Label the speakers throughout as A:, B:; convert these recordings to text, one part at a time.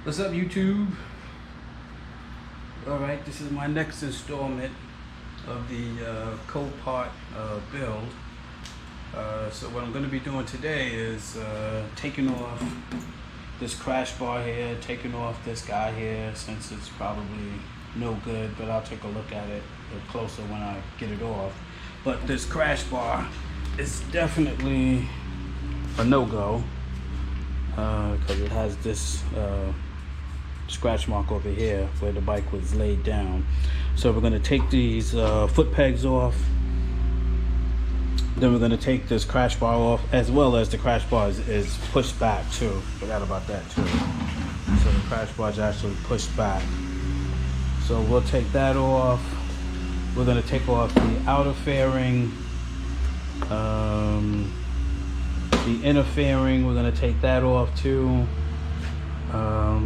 A: What's up, YouTube? Alright, this is my next installment of the CoPart build. So what I'm going to be doing today is taking off this crash bar here, taking off this guy here, since it's probably no good, but I'll take a look at it a bit closer when I get it off. But this crash bar is definitely a no-go because it has this scratch mark over here where the bike was laid down. So we're going to take these foot pegs off. Then we're going to take this crash bar off, as well as the crash bar is pushed back too. Forgot about that too. So the crash bar is actually pushed back. So we'll take that off. We're going to take off the outer fairing, the inner fairing. We're going to take that off too.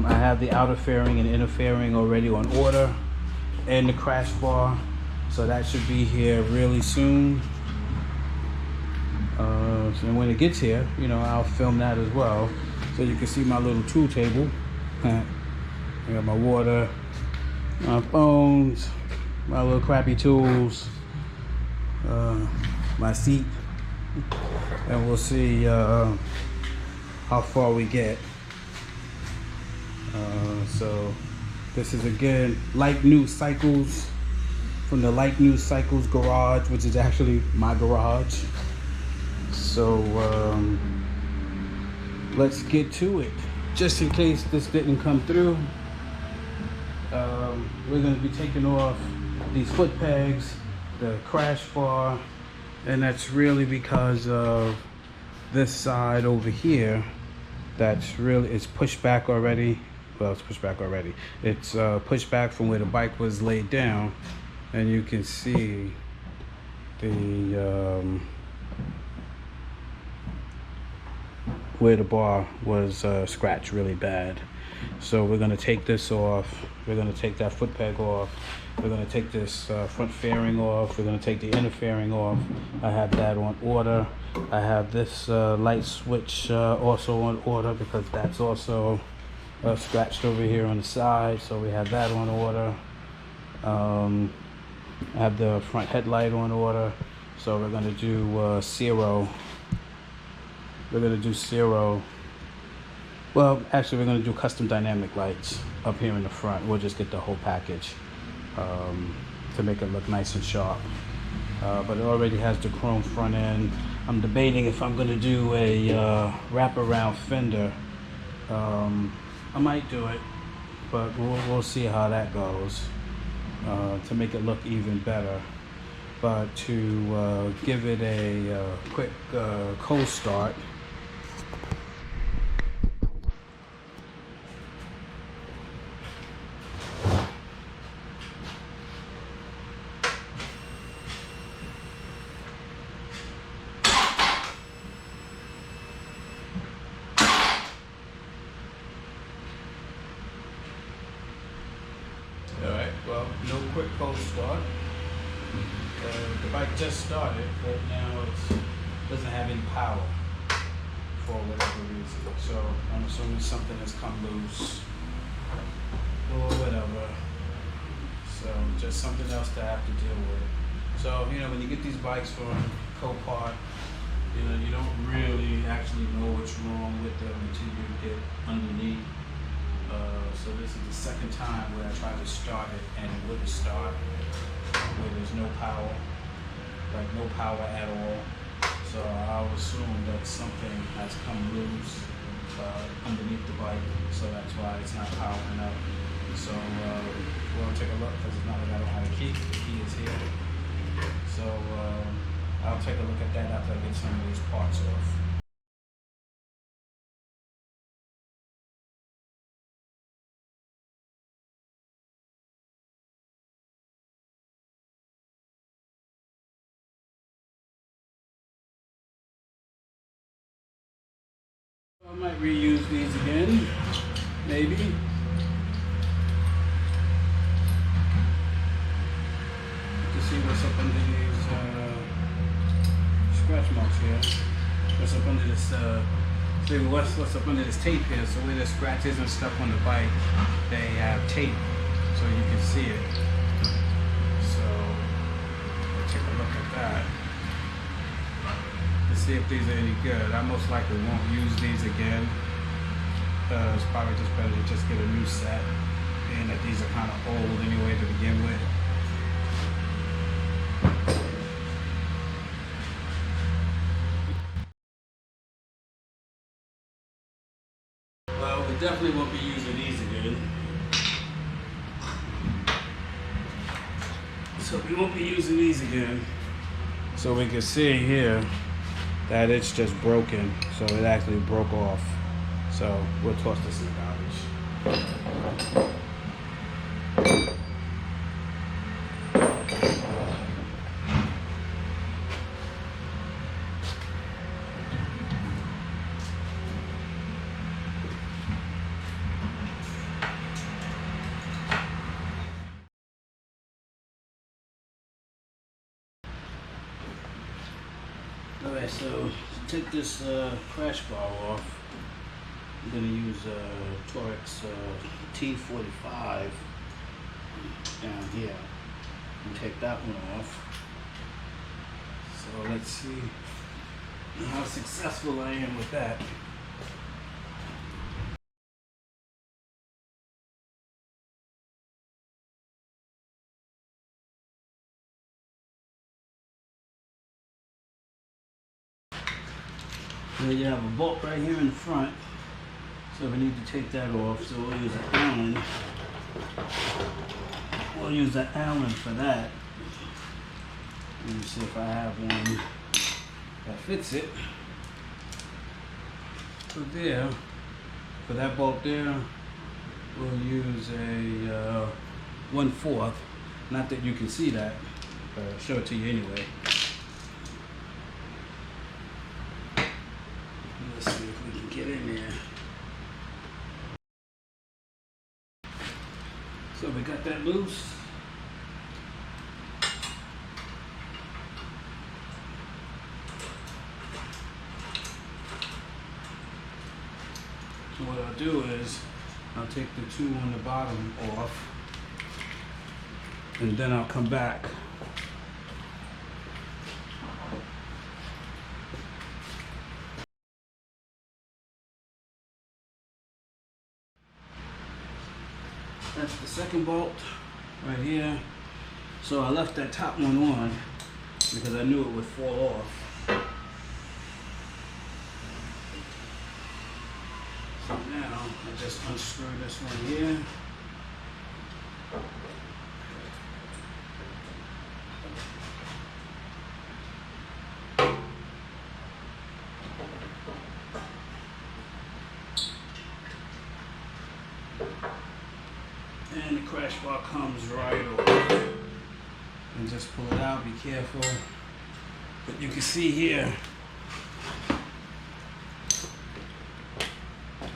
A: I have the outer fairing and inner fairing already on order, and the crash bar, so that should be here really soon. So when it gets here, you know, I'll film that as well, so you can see my little tool table. I got my water, my phones, my little crappy tools, my seat, and we'll see how far we get. So this is again Light New Cycles, from the Light New Cycles garage, which is actually my garage. So let's get to it. Just in case this didn't come through, we're going to be taking off these foot pegs, the crash bar, and that's really because of this side over here. That's really, it's pushed back already. Well, it's pushed back already. It's pushed back from where the bike was laid down, and you can see the where the bar was scratched really bad. So we're going to take this off. We're going to take that foot peg off. We're going to take this front fairing off. We're going to take the inner fairing off. I have that on order. I have this light switch also on order, because that's also scratched over here on the side, so we have that on order. I have the front headlight on order, so we're going to do zero. We're going to do zero. Well, actually, we're going to do custom dynamic lights up here in the front. We'll just get the whole package to make it look nice and sharp. But it already has the chrome front end. I'm debating if I'm going to do a wraparound fender. I might do it, but we'll see how that goes to make it look even better. But to give it a quick cold start, well, no quick cold start. The bike just started, but now it doesn't have any power for whatever reason. So I'm assuming something has come loose or whatever. So just something else to have to deal with. So, you know, when you get these bikes from CoPart, you know, you don't really actually know what's wrong with them until you get underneath. So this is the second time where I tried to start it and it wouldn't start, where there's no power, like no power at all. So I'll assume that something has come loose underneath the bike, so that's why it's not powering up. So we'll take a look, because it's not like I don't have a key. The key is here. So I'll take a look at that after I get some of these parts off. I might reuse these again, maybe. To see what's up under these scratch marks here. What's up under this See what's up under this tape here. So where the scratches and stuff on the bike, they have tape so you can see it. So let's take a look at that to see if these are any good. I most likely won't use these again. It's probably just better to just get a new set, being that these are kind of old anyway to begin with. Well, we definitely won't be using these again. So we won't be using these again. So we can see here that it's just broken. So it actually broke off. So we'll toss this in the garbage. Alright, so to take this crash bar off, I'm going to use Torx T45 down here and take that one off. So let's see how successful I am with that. And then you have a bolt right here in the front, so we need to take that off. So we'll use an Allen. We'll use an Allen for that. Let me see if I have one that fits it. So there, for that bolt there, we'll use a 1/4. Not that you can see that, but I'll show it to you anyway. Let's see if we can get in there. So we got that loose. So what I'll do is I'll take the two on the bottom off, and then I'll come back. That's the second bolt right here. So I left that top one on because I knew it would fall off. So now I just unscrew this one here. And the crash bar comes right over. And just pull it out, be careful. But you can see here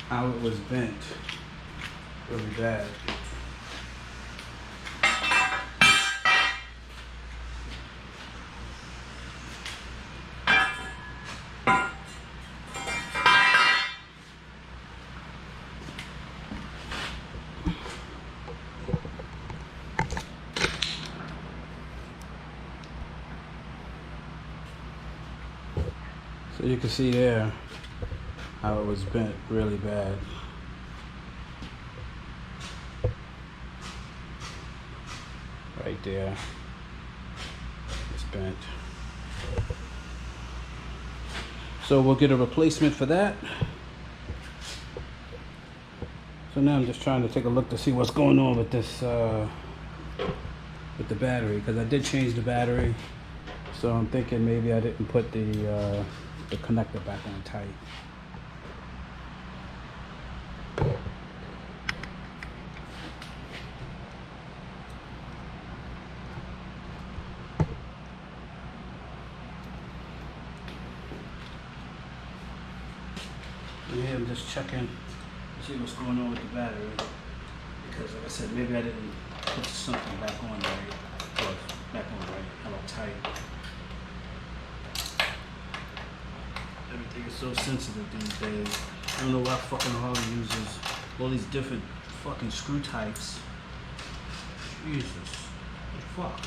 A: how it was bent really bad. So you can see there how it was bent really bad. Right there, it's bent. So we'll get a replacement for that. So now I'm just trying to take a look to see what's going on with this, with the battery, because I did change the battery. So I'm thinking maybe I didn't put the connector back on tight. Yeah, I'm just checking to see what's going on with the battery, because like I said, maybe I didn't put something back on right, or back on right, how tight. Everything They get so sensitive these days. I don't know why fucking Harley uses all these different fucking screw types. Jesus. What the fuck?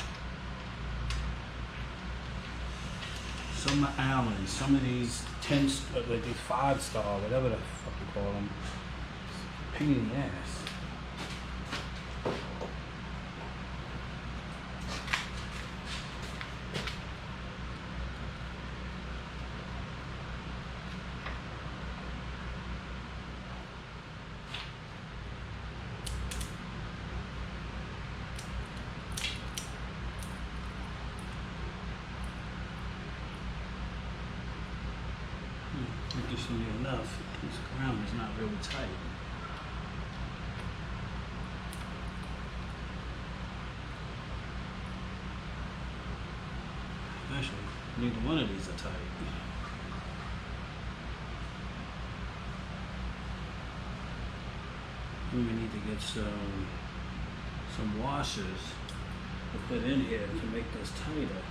A: Some are Allen, some of these 10, like these 5-star, whatever the fuck you call them. Pain in the ass. Interestingly enough, this ground is not really tight. Actually, neither one of these are tight. We need to get some washers to put in here to make this tighter.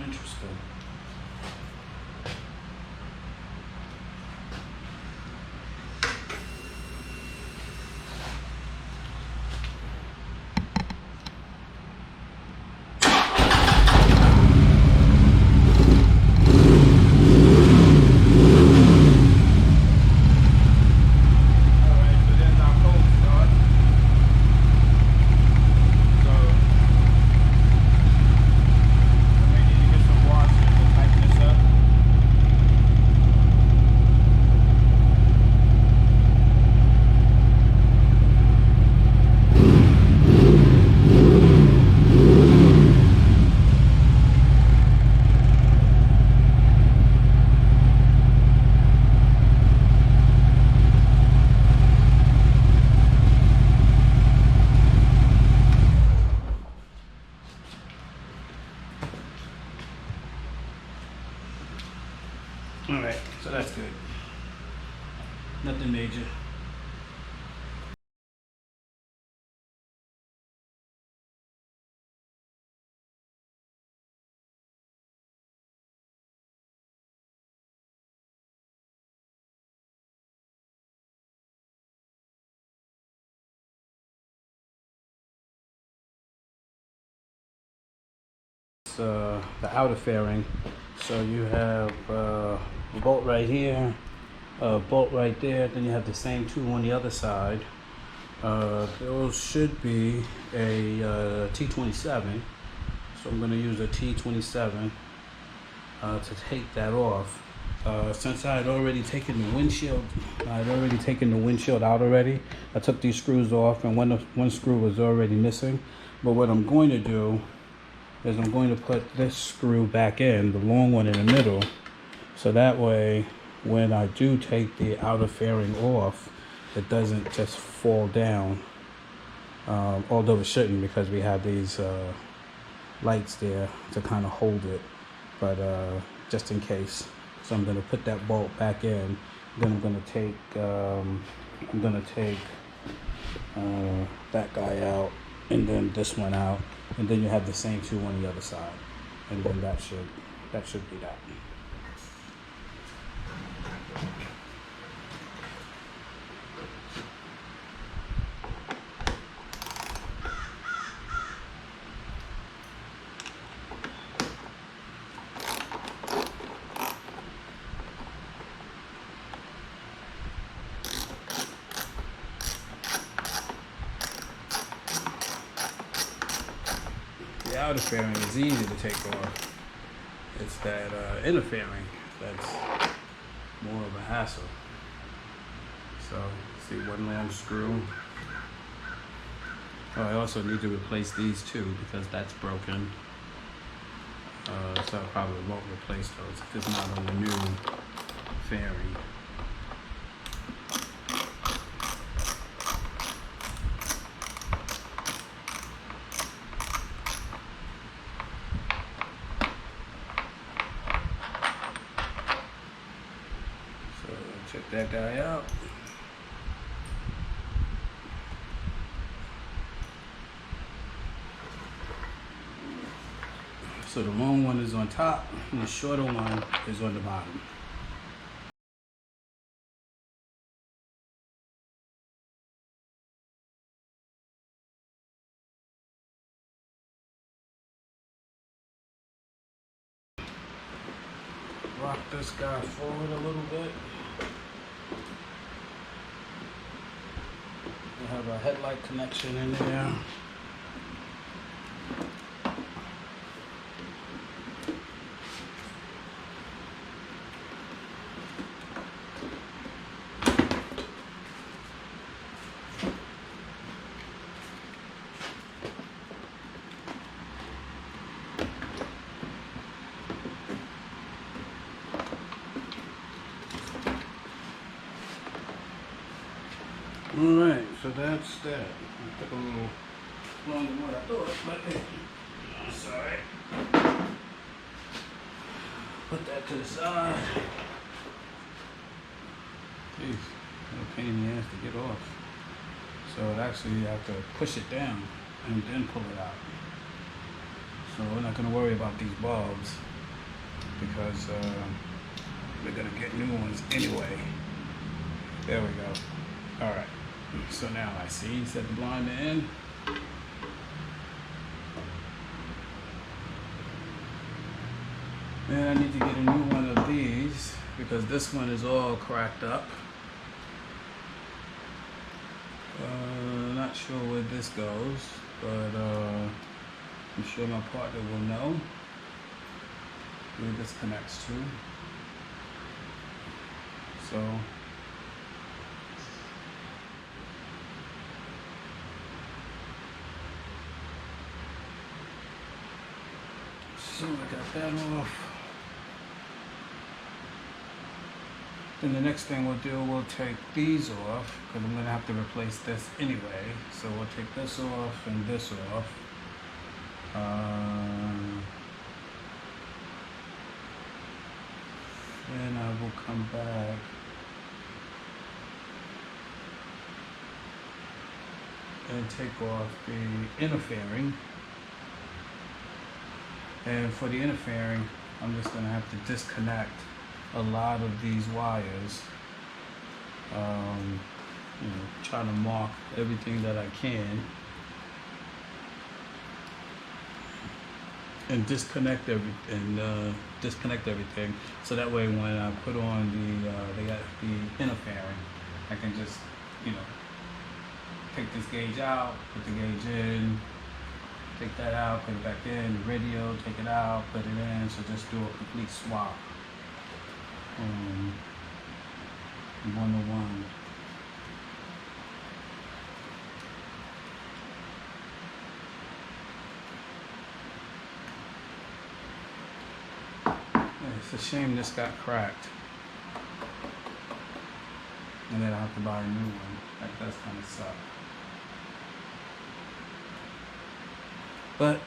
A: Interesting. Alright, so that's good. Nothing major. The outer fairing. So you have a bolt right here, a bolt right there, then you have the same two on the other side. Those should be a T27, so I'm going to use a T27 to take that off. Since I had already taken the windshield, out already. I took these screws off, and one screw was already missing. But what I'm going to do is I'm going to put this screw back in, the long one in the middle, so that way when I do take the outer fairing off, it doesn't just fall down, although it shouldn't, because we have these lights there to kind of hold it, but just in case. So I'm going to put that bolt back in, then I'm going to take that guy out, and then this one out, and then you have the same two on the other side, and then that should be that. The outer fairing is easy to take off. It's that inner fairing that's more of a hassle. So, see, one long screw. Oh, I also need to replace these two because that's broken. So I probably won't replace those if it's not on the new fairing. Check that guy out. So the long one is on top and the shorter one is on the bottom. Rock this guy forward a little bit. We have a headlight connection in there. Alright, so that's that. It took a little longer than what I thought, but it's alright. Put that to the side. Jeez, what a pain in the ass to get off. So actually you have to push it down and then pull it out. So we're not going to worry about these bulbs because we're going to get new ones anyway. There we go. Alright. So now I see, set the blind in. And I need to get a new one of these because this one is all cracked up. Not sure where this goes, but I'm sure my partner will know where this connects to. So I got that off. Then the next thing we'll do, we'll take these off because I'm going to have to replace this anyway. So we'll take this off and this off. Then I will come back and take off the inner fairing. And for the inner fairing, I'm just going to have to disconnect a lot of these wires. Try to mark everything that I can. And disconnect everything, so that way when I put on the inner fairing, I can just, take this gauge out, put the gauge in, take that out, put it back in, the radio, take it out, put it in, so just do a complete swap. 101. It's a shame this got cracked. And then I have to buy a new one. That does kind of suck. But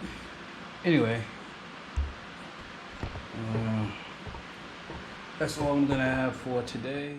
A: anyway, that's all I'm gonna have for today.